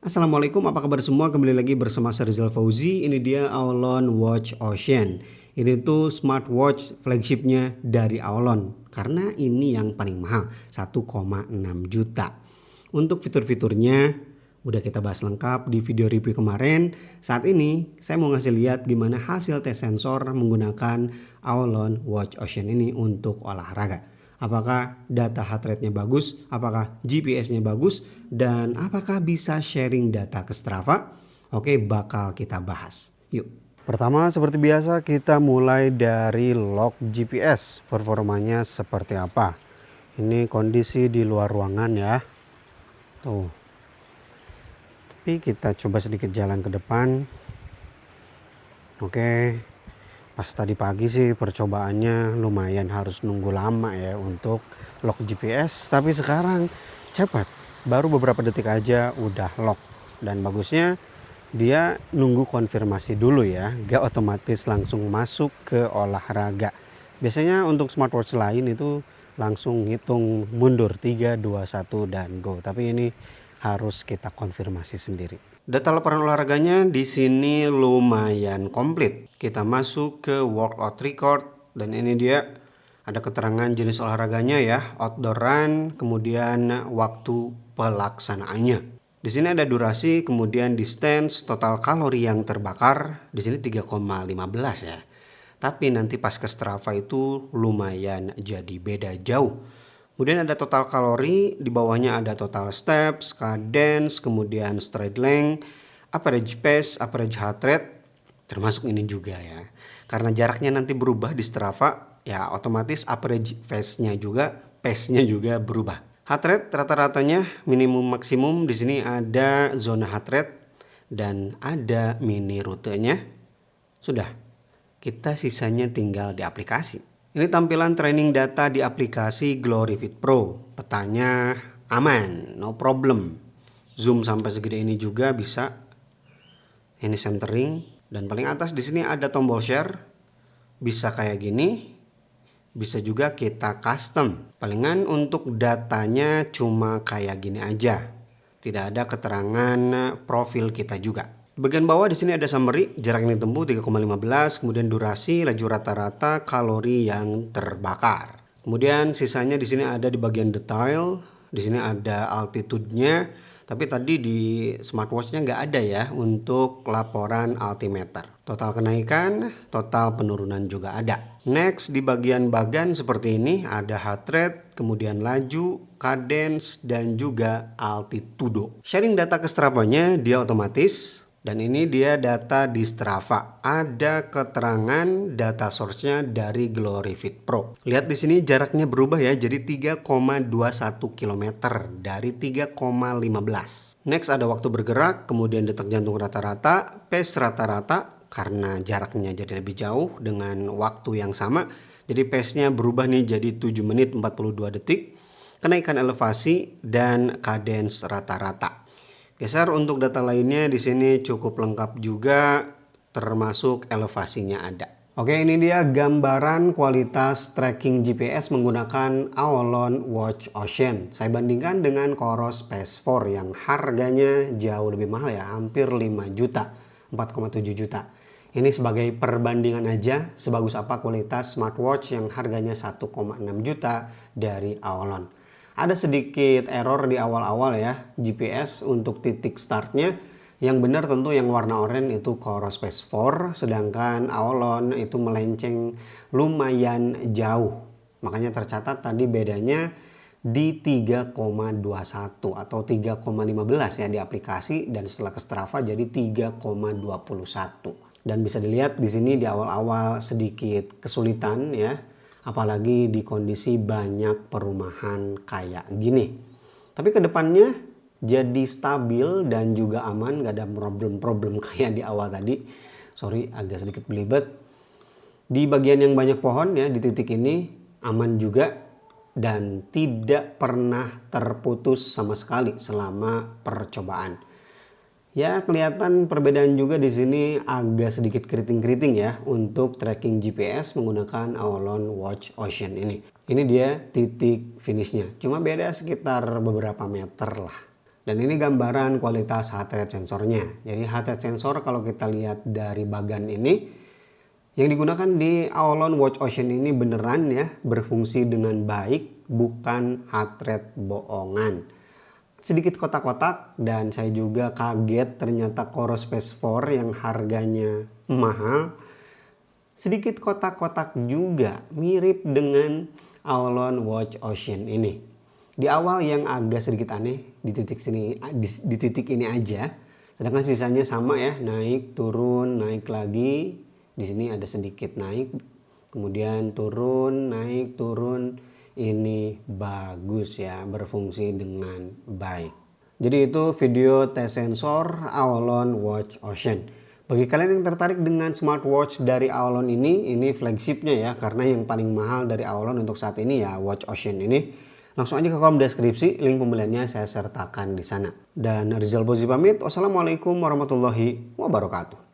Assalamualaikum, apa kabar semua? Kembali lagi bersama saya Rizal Fauzi. Ini dia Aulon Watch Ocean. Ini tuh smartwatch flagshipnya dari Aulon. Karena ini yang paling mahal, 1,6 juta. Untuk fitur-fiturnya udah kita bahas lengkap di video review kemarin. Saat ini saya mau ngasih lihat gimana hasil tes sensor menggunakan Aulon Watch Ocean ini untuk olahraga. Apakah data heart rate-nya bagus, apakah GPS-nya bagus, dan apakah bisa sharing data ke Strava? Oke, bakal kita bahas. Yuk. Pertama, seperti biasa kita mulai dari log GPS. Performanya seperti apa? Ini kondisi di luar ruangan ya. Tuh. Tapi kita coba sedikit jalan ke depan. Oke. Pas tadi pagi sih percobaannya lumayan harus nunggu lama ya untuk lock GPS. Tapi sekarang cepat. Baru beberapa detik aja udah lock. Dan bagusnya dia nunggu konfirmasi dulu ya. Gak otomatis langsung masuk ke olahraga. Biasanya untuk smartwatch lain itu langsung hitung mundur 3, 2, 1 dan go. Tapi ini harus kita konfirmasi sendiri. Data laporan olahraganya di sini lumayan komplit. Kita masuk ke workout record dan ini dia ada keterangan jenis olahraganya ya, outdoor run, kemudian waktu pelaksanaannya. Di sini ada durasi, kemudian distance, total kalori yang terbakar. Di sini 3,15 ya. Tapi nanti pas ke Strava itu lumayan jadi beda jauh. Kemudian ada total kalori, di bawahnya ada total steps, cadence, kemudian stride length, average pace, average heart rate, termasuk ini juga ya. Karena jaraknya nanti berubah di Strava, ya otomatis average pace-nya juga, pace-nya juga berubah. Heart rate rata-ratanya minimum maksimum, di sini ada zona heart rate dan ada mini rutenya. Sudah, kita sisanya tinggal di aplikasi. Ini tampilan training data di aplikasi GloryFit Pro. Petanya aman, no problem. Zoom sampai segede ini juga bisa. Ini centering dan paling atas di sini ada tombol share. Bisa kayak gini. Bisa juga kita custom. Palingan untuk datanya cuma kayak gini aja. Tidak ada keterangan profil kita juga. Bagian bawah di sini ada summary, jarak yang ditempuh 3,15, kemudian durasi, laju rata-rata, kalori yang terbakar. Kemudian sisanya di sini ada di bagian detail, di sini ada altitude-nya, tapi tadi di smartwatch-nya nggak ada ya untuk laporan altimeter. Total kenaikan, total penurunan juga ada. Next di bagian bagan seperti ini ada heart rate, kemudian laju, cadence, dan juga altitudo. Sharing data ke Strava-nya dia otomatis. Dan ini dia data di Strava. Ada keterangan data source-nya dari GloryFit Pro. Lihat di sini jaraknya berubah ya, jadi 3,21 km dari 3,15. Next ada waktu bergerak, kemudian detak jantung rata-rata, pace rata-rata karena jaraknya jadi lebih jauh dengan waktu yang sama. Jadi pace-nya berubah nih jadi 7 menit 42 detik. Kenaikan elevasi dan cadence rata-rata. Geser untuk data lainnya di sini cukup lengkap juga, termasuk elevasinya ada. Oke, ini dia gambaran kualitas tracking GPS menggunakan Aulon Watch Ocean. Saya bandingkan dengan Coros Pace 4 yang harganya jauh lebih mahal ya, hampir 5 juta, 4,7 juta. Ini sebagai perbandingan aja sebagus apa kualitas smartwatch yang harganya 1,6 juta dari Aulon. Ada sedikit error di awal-awal ya GPS untuk titik startnya. Yang benar tentu yang warna oranye itu Coros Pace 4, sedangkan Aulon itu melenceng lumayan jauh. Makanya tercatat tadi bedanya di 3,21 atau 3,15 ya di aplikasi, dan setelah ke Strava jadi 3,21. Dan bisa dilihat di sini di awal-awal sedikit kesulitan ya. Apalagi di kondisi banyak perumahan kayak gini. Tapi kedepannya jadi stabil dan juga aman, gak ada problem-problem kayak di awal tadi. Sorry agak sedikit belibet. Di bagian yang banyak pohon ya di titik ini aman juga dan tidak pernah terputus sama sekali selama percobaan. Ya kelihatan perbedaan juga di sini agak sedikit keriting-keriting ya untuk tracking GPS menggunakan Aulon Watch Ocean ini. Ini dia titik finishnya. Cuma beda sekitar beberapa meter lah. Dan ini gambaran kualitas heart rate sensornya. Jadi heart rate sensor kalau kita lihat dari bagan ini, yang digunakan di Aolon Watch Ocean ini beneran ya berfungsi dengan baik, bukan heart rate bohongan. Sedikit kotak-kotak dan saya juga kaget ternyata Coro Space 4 yang harganya mahal. Sedikit kotak-kotak juga mirip dengan Aolon Watch Ocean ini. Di awal yang agak sedikit aneh di titik ini aja. Sedangkan sisanya sama ya, naik, turun, naik lagi. Di sini ada sedikit naik, kemudian turun, naik, turun. Ini bagus ya, berfungsi dengan baik. Jadi itu video tes sensor Aolon Watch Ocean. Bagi kalian yang tertarik dengan smartwatch dari Aolon ini flagshipnya ya, karena yang paling mahal dari Aolon untuk saat ini ya Watch Ocean ini. Langsung aja ke kolom deskripsi, link pembeliannya saya sertakan di sana. Dan Rizal Bozi pamit, wassalamualaikum warahmatullahi wabarakatuh.